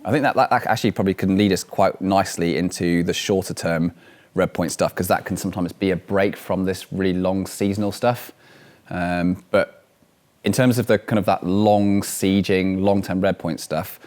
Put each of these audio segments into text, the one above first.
I think that actually probably can lead us quite nicely into the shorter term Redpoint stuff, because that can sometimes be a break from this really long seasonal stuff. But in terms of the kind of that long sieging, long-term Redpoint stuff,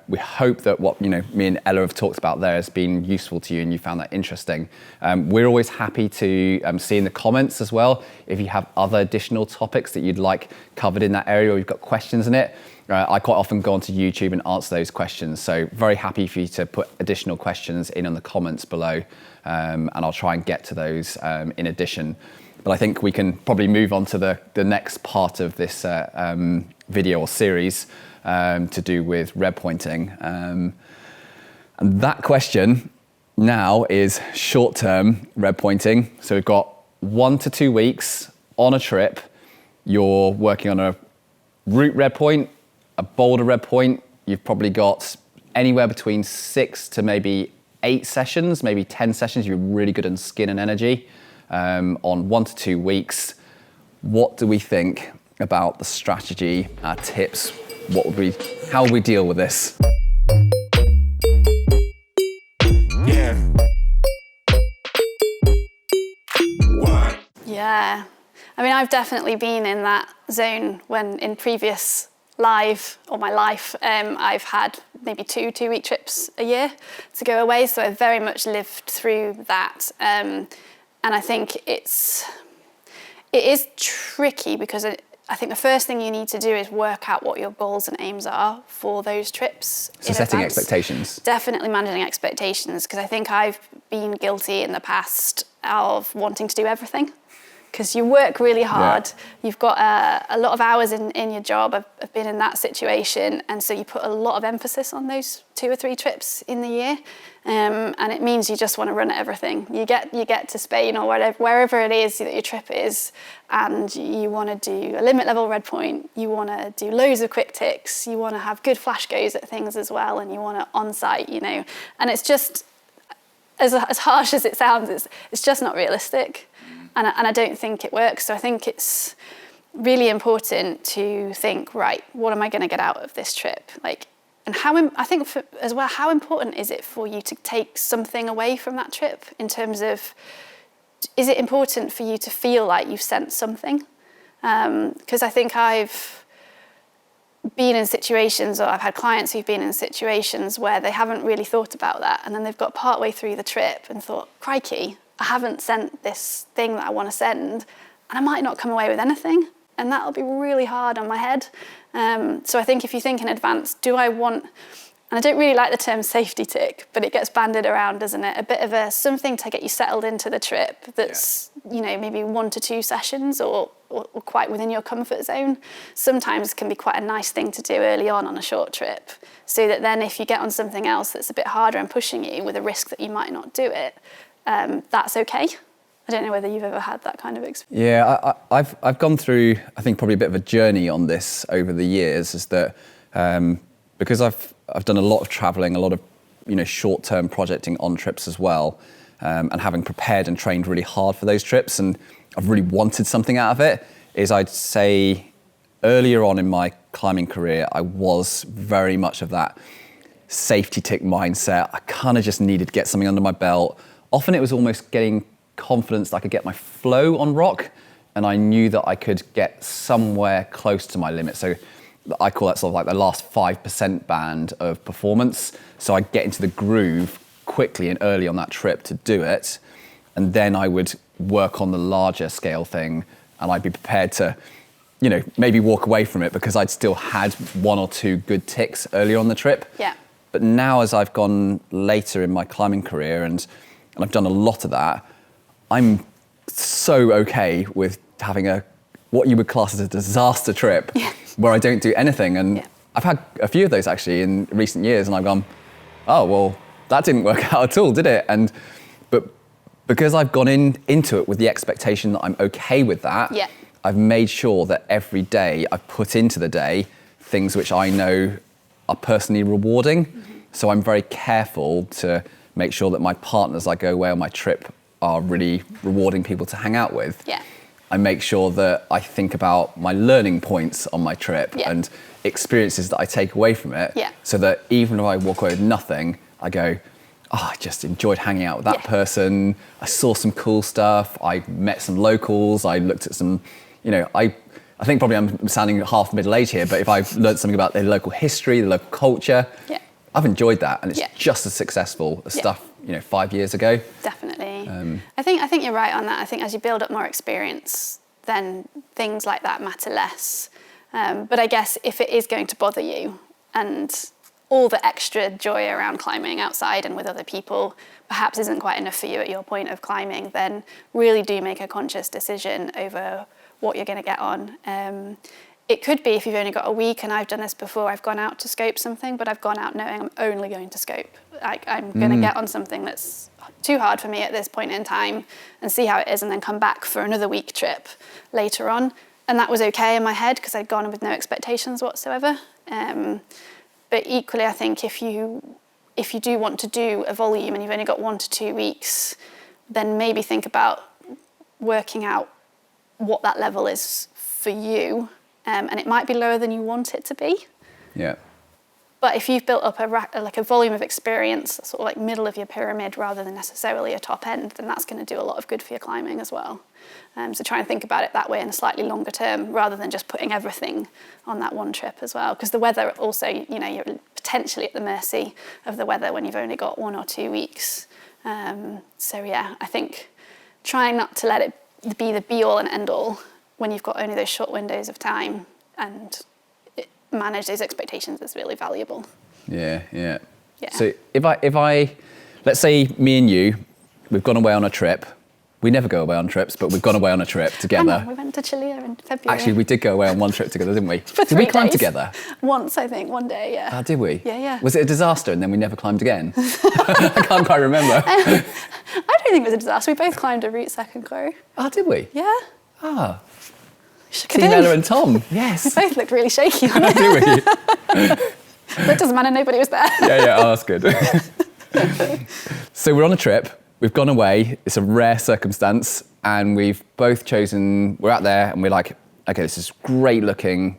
we hope that what me and Ella have talked about there has been useful to you and you found that interesting. We're always happy to see in the comments as well if you have other additional topics that you'd like covered in that area or you've got questions in it. I quite often go onto YouTube and answer those questions, so very happy for you to put additional questions in on the comments below, and I'll try and get to those in addition. But I think we can probably move on to the next part of this video or series to do with redpointing. And that question now is short-term redpointing. So we've got 1 to 2 weeks on a trip. You're working on a route redpoint, a boulder redpoint. You've probably got anywhere between 6 to maybe 8 sessions, maybe 10 sessions. You're really good on skin and energy on 1 to 2 weeks. What do we think about the strategy, our tips? How would we deal with this? Yeah. I mean, I've definitely been in that zone when in previous my life, I've had maybe 2-week trips a year to go away. So I've very much lived through that. And I think it is tricky because I think the first thing you need to do is work out what your goals and aims are for those trips. So setting expectations. Definitely managing expectations, because I think I've been guilty in the past of wanting to do everything. Because you work really hard, You've got a lot of hours in your job. I've been in that situation, and so you put a lot of emphasis on those 2 or 3 trips in the year, and it means you just want to run at everything. You get to Spain or wherever it is that your trip is, and you want to do a limit level redpoint. You want to do loads of quick ticks. You want to have good flash goes at things as well, and you want to on-site, and it's just as harsh as it sounds, it's just not realistic. And I don't think it works. So I think it's really important to think, right, what am I going to get out of this trip? And how important is it for you to take something away from that trip in terms of, is it important for you to feel like you've sent something? Because I think I've been in situations, or I've had clients who've been in situations where they haven't really thought about that. And then they've got partway through the trip and thought, crikey, I haven't sent this thing that I want to send, and I might not come away with anything, and that'll be really hard on my head. So I think if you think in advance, do I want, and I don't really like the term safety tick, but it gets banded around, doesn't it? A bit of something to get you settled into the trip that's, maybe 1 to 2 sessions or quite within your comfort zone. Sometimes can be quite a nice thing to do early on a short trip, so that then if you get on something else that's a bit harder and pushing you with a risk that you might not do it, that's okay. I don't know whether you've ever had that kind of experience. Yeah, I've gone through, I think, probably a bit of a journey on this over the years, is that because I've done a lot of traveling, a lot of short-term projecting on trips as well, and having prepared and trained really hard for those trips, and I've really wanted something out of it, is I'd say earlier on in my climbing career, I was very much of that safety tick mindset. I kind of just needed to get something under my belt. Often it was almost getting confidence that I could get my flow on rock, and I knew that I could get somewhere close to my limit. So I call that sort of like the last 5% band of performance. So I'd get into the groove quickly and early on that trip to do it. And then I would work on the larger scale thing, and I'd be prepared to, maybe walk away from it because I'd still had 1 or 2 good ticks earlier on the trip. Yeah. But now, as I've gone later in my climbing career and I've done a lot of that, I'm so okay with having what you would class as a disaster trip where I don't do anything. And I've had a few of those actually in recent years, and I've gone, oh, well, that didn't work out at all, did it? But because I've gone into it with the expectation that I'm okay with that, I've made sure that every day I've put into the day things which I know are personally rewarding. Mm-hmm. So I'm very careful to make sure that my partners I go away on my trip are really rewarding people to hang out with. Yeah. I make sure that I think about my learning points on my trip and experiences that I take away from it, so that even if I walk away with nothing, I go, oh, I just enjoyed hanging out with that person. I saw some cool stuff. I met some locals. I looked at some, I think probably I'm sounding half middle-aged here, but if I've learned something about the local history, the local culture, I've enjoyed that, and it's just as successful as stuff 5 years ago. Definitely. I think you're right on that. I think as you build up more experience, then things like that matter less. But I guess if it is going to bother you, and all the extra joy around climbing outside and with other people perhaps isn't quite enough for you at your point of climbing, then really do make a conscious decision over what you're going to get on. It could be if you've only got a week, and I've done this before, I've gone out to scope something, but I've gone out knowing I'm only going to scope. I'm going to get on something that's too hard for me at this point in time and see how it is, and then come back for another week trip later on. And that was okay in my head because I'd gone with no expectations whatsoever. But equally, I think if you do want to do a volume and you've only got 1 to 2 weeks, then maybe think about working out what that level is for you. And it might be lower than you want it to be. Yeah. But if you've built up a volume of experience, sort of like middle of your pyramid rather than necessarily a top end, then that's going to do a lot of good for your climbing as well. So try and think about it that way in a slightly longer term, rather than just putting everything on that one trip as well. Because the weather also, you're potentially at the mercy of the weather when you've only got 1 or 2 weeks. So yeah, I think trying not to let it be the be all and end all when you've got only those short windows of time, and manage those expectations is really valuable. Yeah. So if I, let's say me and you, we've gone away on a trip. We never go away on trips, but we've gone away on a trip together. I know, we went to Chile in February. Actually, we did go away on one trip together, didn't we? For 3 did we climb days. together? Once, I think, one day, yeah. Oh, did we? Yeah. Was it a disaster and then we never climbed again? I can't quite remember. I don't think it was a disaster. We both climbed a route second go. Oh, did we? Yeah. Ah. Team Ella and Tom, yes. We both looked really shaky on it. Did we? But it doesn't matter, nobody was there. Yeah, oh, that's good. So we're on a trip, we've gone away, it's a rare circumstance, and we've both chosen, we're out there and we're like, okay, this is great looking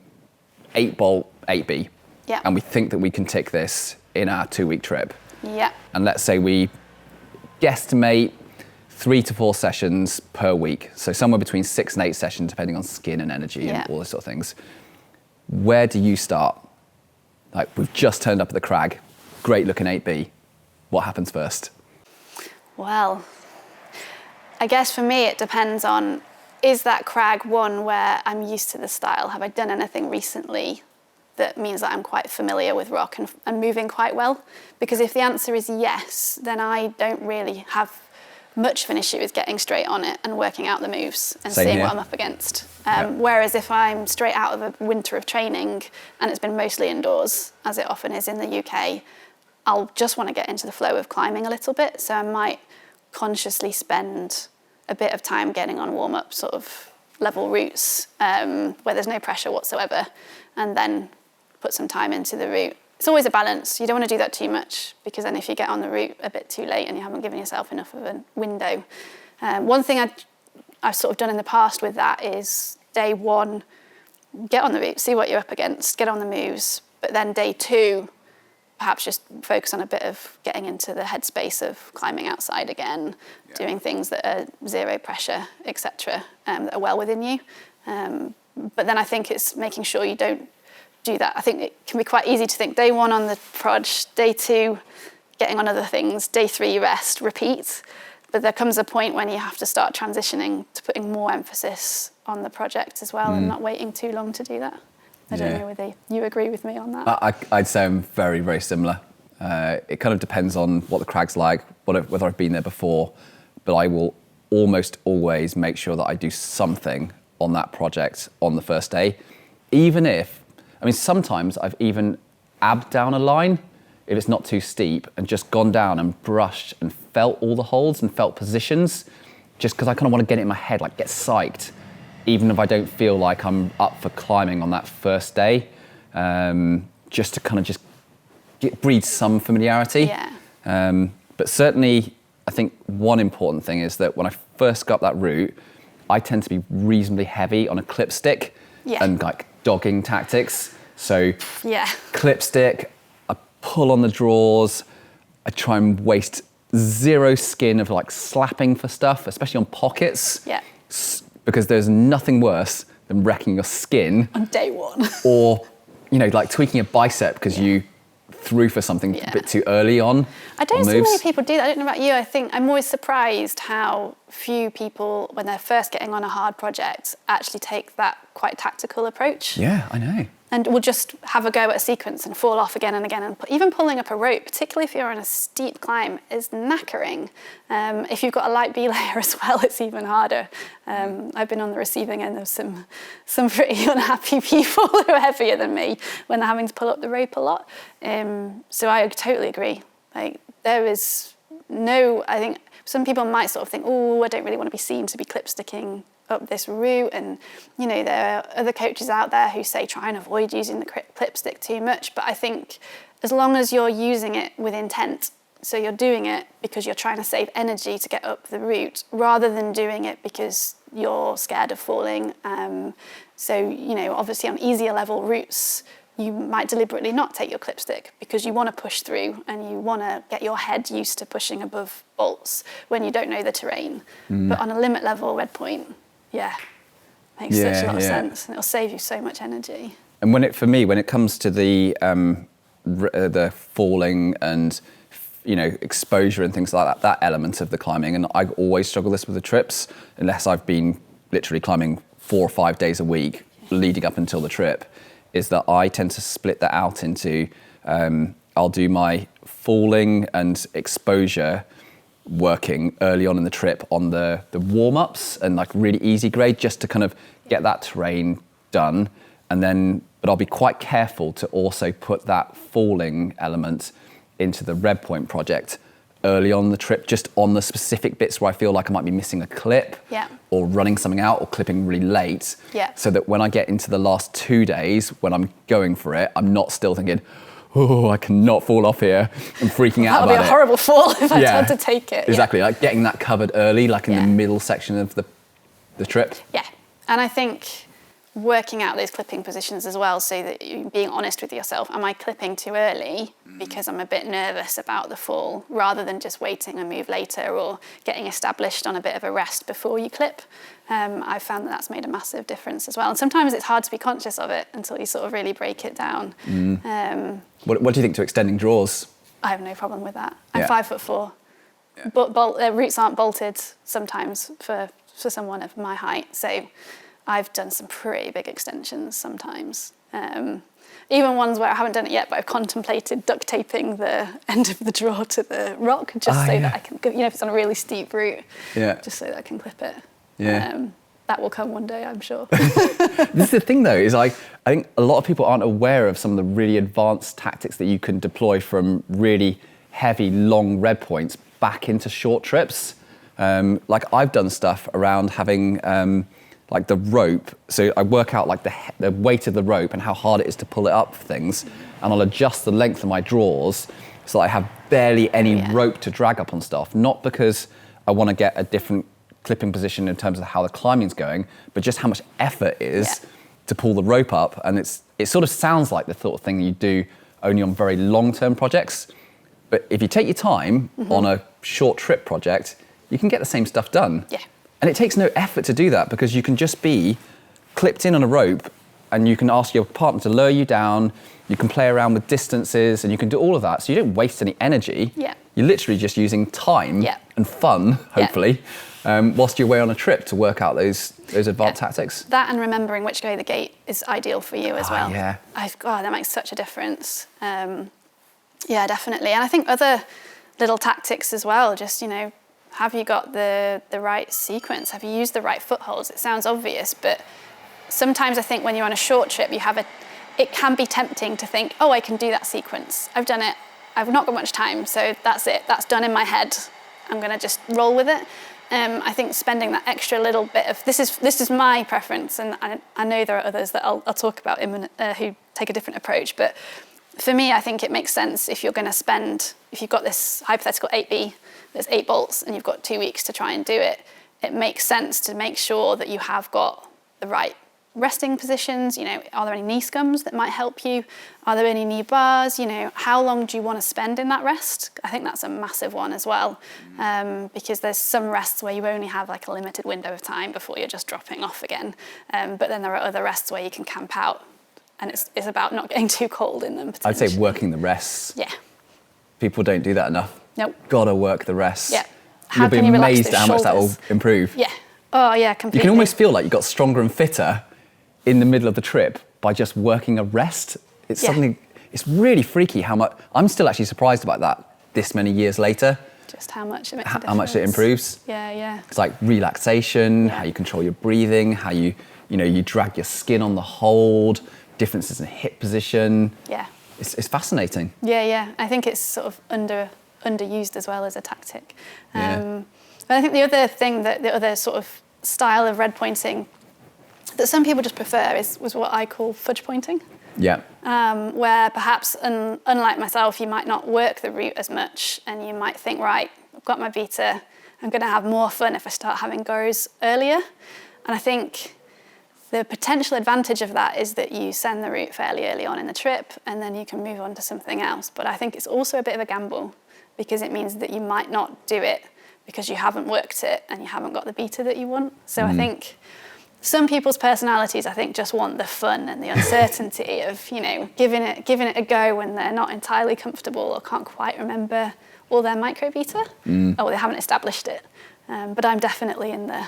8-bolt 8B. Yeah. And we think that we can tick this in our 2-week trip. Yeah. And let's say we guesstimate 3 to 4 sessions per week. So somewhere between 6 and 8 sessions, depending on skin and energy and all those sort of things. Where do you start? Like, we've just turned up at the crag, great looking 8B. What happens first? Well, I guess for me it depends on, is that crag one where I'm used to the style? Have I done anything recently that means that I'm quite familiar with rock and moving quite well? Because if the answer is yes, then I don't really have much of an issue with getting straight on it and working out the moves and seeing what I'm up against. Whereas if I'm straight out of a winter of training and it's been mostly indoors, as it often is in the UK, I'll just want to get into the flow of climbing a little bit. So I might consciously spend a bit of time getting on warm-up sort of level routes where there's no pressure whatsoever, and then put some time into the route. It's always a balance. You don't want to do that too much, because then if you get on the route a bit too late and you haven't given yourself enough of a window. One thing I've sort of done in the past with that is day 1, get on the route, see what you're up against, get on the moves, but then day 2, perhaps just focus on a bit of getting into the headspace of climbing outside again, doing things that are zero pressure, etc., that are well within you. But then I think it's making sure you don't do that. I think it can be quite easy to think day 1 on the proj, day 2 getting on other things, day 3 rest, repeat. But there comes a point when you have to start transitioning to putting more emphasis on the project as well, and not waiting too long to do that. I don't know whether you agree with me on that. I'd say I'm very, very similar. It kind of depends on what the crag's like, whether I've been there before, but I will almost always make sure that I do something on that project on the first day. Even if, sometimes I've even abbed down a line, if it's not too steep, and just gone down and brushed and felt all the holds and felt positions, just because I kind of want to get it in my head, like get psyched, even if I don't feel like I'm up for climbing on that first day, just to kind of breed some familiarity. Yeah. But certainly, I think one important thing is that when I first got that route, I tend to be reasonably heavy on a clip stick and like dogging tactics. So clip stick, I pull on the drawers, I try and waste zero skin of like slapping for stuff, especially on pockets. Yeah. Because there's nothing worse than wrecking your skin. On day one. Or, you know, like tweaking a bicep because you threw for something a bit too early on. I don't see many people do that. I don't know about you. I think I'm always surprised how few people, when they're first getting on a hard project, actually take that quite tactical approach. Yeah, I know. And will just have a go at a sequence and fall off again and again. And even pulling up a rope, particularly if you're on a steep climb, is knackering. If you've got a light B layer as well, it's even harder. I've been on the receiving end of some pretty unhappy people who are heavier than me when they're having to pull up the rope a lot. So I totally agree. Like, there is no, I think some people might sort of think, oh, I don't really want to be seen to be clip sticking up this route, and you know, there are other coaches out there who say try and avoid using the clip stick too much, but I think as long as you're using it with intent, so you're doing it because you're trying to save energy to get up the route rather than doing it because you're scared of falling. So, you know, obviously on easier level routes you might deliberately not take your clip stick because you want to push through and you want to get your head used to pushing above bolts when you don't know the terrain. But on a limit level Redpoint, makes such a lot of sense, and it'll save you so much energy. And for me, when it comes to the falling and, you know, exposure and things like that element of the climbing, and I always struggle this with the trips unless I've been literally climbing 4 or 5 days a week leading up until the trip, is that I tend to split that out into, I'll do my falling and exposure working early on in the trip on the warm-ups and like really easy grade, just to kind of get that terrain done. But I'll be quite careful to also put that falling element into the Redpoint project early on the trip, just on the specific bits where I feel like I might be missing a clip or running something out or clipping really late, so that when I get into the last 2 days, when I'm going for it, I'm not still thinking, oh, I cannot fall off here. I'm freaking out about it. That would be a horrible fall if I tried to take it. Exactly, like getting that covered early, like in the middle section of the trip. Yeah, and I think working out those clipping positions as well, so that you're being honest with yourself. Am I clipping too early because I'm a bit nervous about the fall, rather than just waiting a move later or getting established on a bit of a rest before you clip? I've found that that's made a massive difference as well. And sometimes it's hard to be conscious of it until you sort of really break it down. What do you think to extending draws? I have no problem with that. I'm 5'4". But roots aren't bolted sometimes for someone of my height, so I've done some pretty big extensions sometimes. Even ones where I haven't done it yet, but I've contemplated duct taping the end of the draw to the rock just so that I can, you know, if it's on a really steep route, just so that I can clip it. That will come one day, I'm sure. This is the thing though, is I think a lot of people aren't aware of some of the really advanced tactics that you can deploy from really heavy, long red points back into short trips. Like I've done stuff around having like the rope, so I work out like the weight of the rope and how hard it is to pull it up for things, and I'll adjust the length of my draws so that I have barely any rope to drag up on stuff, not because I want to get a different clipping position in terms of how the climbing's going, but just how much effort it is to pull the rope up. And it sort of sounds like the sort of thing you do only on very long-term projects, but if you take your time on a short trip project, you can get the same stuff done. And it takes no effort to do that, because you can just be clipped in on a rope and you can ask your partner to lower you down, you can play around with distances, and you can do all of that. So you don't waste any energy. You're literally just using time and fun, hopefully, whilst you're away on a trip to work out those advanced tactics. That, and remembering which way the gate is ideal for you as well. That makes such a difference. Definitely. And I think other little tactics as well, just, you know, have you got the right sequence? Have you used the right footholds? It sounds obvious, but sometimes I think when you're on a short trip, it can be tempting to think, oh, I can do that sequence. I've done it. I've not got much time, so that's it. That's done in my head. I'm going to just roll with it. I think spending that extra little bit of, this is my preference, and I know there are others that I'll talk about who take a different approach, but for me, I think it makes sense if you're going to spend, if you've got this hypothetical 8B, there's 8 bolts and you've got 2 weeks to try and do it, it makes sense to make sure that you have got the right resting positions. You know, are there any knee scums that might help you? Are there any knee bars? You know, how long do you want to spend in that rest? I think that's a massive one as well, because there's some rests where you only have like a limited window of time before you're just dropping off again. But then there are other rests where you can camp out, and it's about not getting too cold in them. I'd say working the rests. Yeah. People don't do that enough. Nope. Gotta work the rests. Yeah. You'll be amazed at how much that will improve. Yeah. Oh yeah, completely. You can almost feel like you got stronger and fitter in the middle of the trip by just working a rest. It's suddenly, it's really freaky how much, I'm still actually surprised about that this many years later. Just how much it makes a difference. How much it improves. Yeah, yeah. It's like relaxation, how you control your breathing, how you drag your skin on the hold, differences in hip position. Yeah. It's fascinating. Yeah, yeah. I think it's sort of underused as well as a tactic. Yeah. But I think the other sort of style of red pointing that some people just prefer was what I call fudge pointing. Yeah. Where perhaps, unlike myself, you might not work the route as much, and you might think, right, I've got my beta, I'm going to have more fun if I start having goes earlier. And I think the potential advantage of that is that you send the route fairly early on in the trip, and then you can move on to something else. But I think it's also a bit of a gamble, because it means that you might not do it because you haven't worked it and you haven't got the beta that you want. So I think some people's personalities, I think, just want the fun and the uncertainty of, you know, giving it a go when they're not entirely comfortable or can't quite remember all their micro beta, or they haven't established it. But I'm definitely in the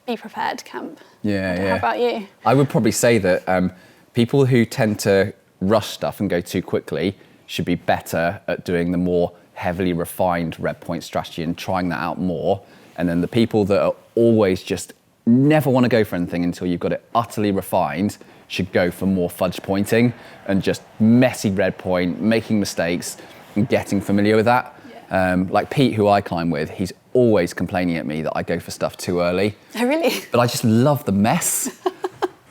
be prepared camp. Yeah. How about you? I would probably say that people who tend to rush stuff and go too quickly should be better at doing the more heavily refined red point strategy and trying that out more. And then the people that are always just never want to go for anything until you've got it utterly refined should go for more fudge pointing and just messy red point, making mistakes and getting familiar with that. Yeah. Like Pete, who I climb with, he's always complaining at me that I go for stuff too early. Oh, really? But I just love the mess.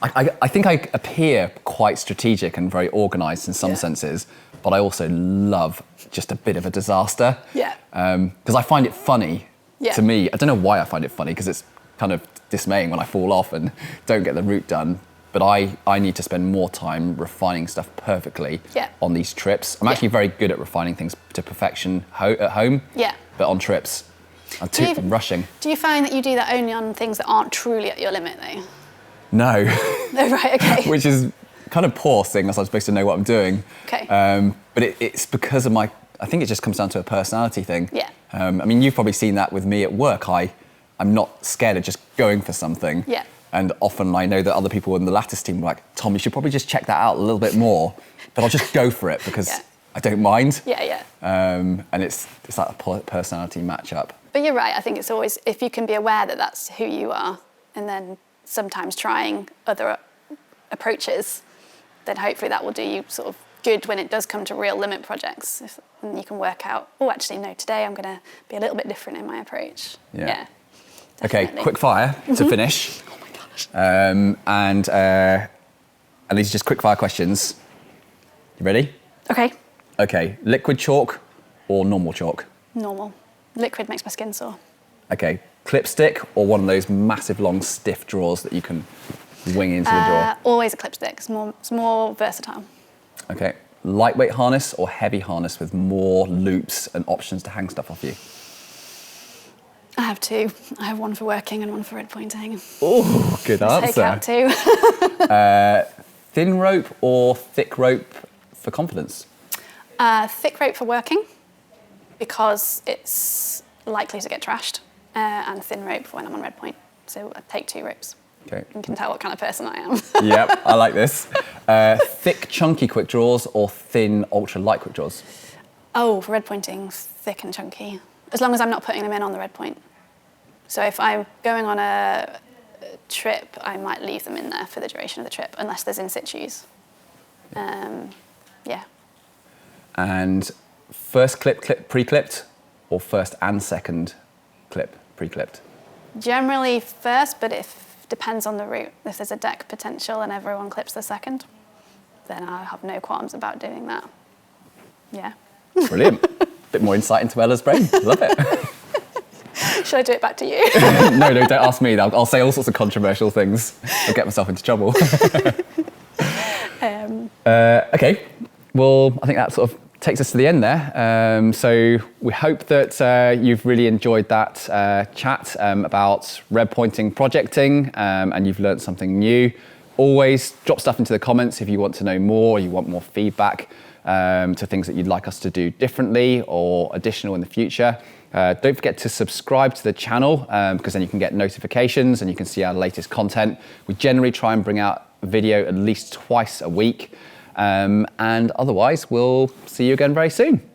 I think I appear quite strategic and very organised in some senses, but I also love just a bit of a disaster. Yeah. Because I find it funny to me. I don't know why I find it funny, because it's kind of dismaying when I fall off and don't get the route done. But I need to spend more time refining stuff perfectly on these trips. I'm actually very good at refining things to perfection at home, but on trips, I'm rushing. Do you find that you do that only on things that aren't truly at your limit, though? No. No, right, okay. Which is kind of poor, seeing as I'm supposed to know what I'm doing. Okay. But it's because of I think it just comes down to a personality thing. Yeah. I mean, you've probably seen that with me at work. I'm not scared of just going for something. Yeah. And often I know that other people in the Lattice team are like, Tom, you should probably just check that out a little bit more. But I'll just go for it because I don't mind. Yeah. And it's like a personality match-up. But you're right. I think it's always, if you can be aware that that's who you are, and then sometimes trying other approaches, then hopefully that will do you sort of good when it does come to real limit projects. And you can work out, oh, actually, no, today I'm going to be a little bit different in my approach. Yeah. Okay, quick fire to finish. Oh my gosh. And these are just quick fire questions. You ready? Okay. Okay, liquid chalk or normal chalk? Normal. Liquid makes my skin sore. Okay, clip stick or one of those massive long stiff drawers that you can wing into the drawer? Always a clip stick. It's more versatile. Okay, lightweight harness or heavy harness with more loops and options to hang stuff off you? I have two. I have one for working and one for red pointing. Oh, good answer. Take out two. Thin rope or thick rope for confidence? Thick rope for working, because it's likely to get trashed, and thin rope for when I'm on red point. So I take two ropes. Okay. You can tell what kind of person I am. Yep, I like this. Thick, chunky quick draws or thin, ultra light quick draws? Oh, for red pointing, thick and chunky. As long as I'm not putting them in on the red point. So if I'm going on a trip, I might leave them in there for the duration of the trip, unless there's in situs. Yeah. And first clip pre-clipped or first and second clip pre-clipped? Generally first, but depends on the route. If there's a deck potential and everyone clips the second, then I have no qualms about doing that. Yeah. Brilliant. Bit more insight into Ella's brain. Love it. Should I do it back to you? No, don't ask me. I'll say all sorts of controversial things. I'll get myself into trouble. Okay, well, I think that sort of takes us to the end there. So we hope that you've really enjoyed that chat about Redpointing projecting, and you've learned something new. Always drop stuff into the comments if you want to know more, or you want more feedback to things that you'd like us to do differently or additional in the future. Don't forget to subscribe to the channel because then you can get notifications and you can see our latest content. We generally try and bring out a video at least twice a week. And otherwise, we'll see you again very soon.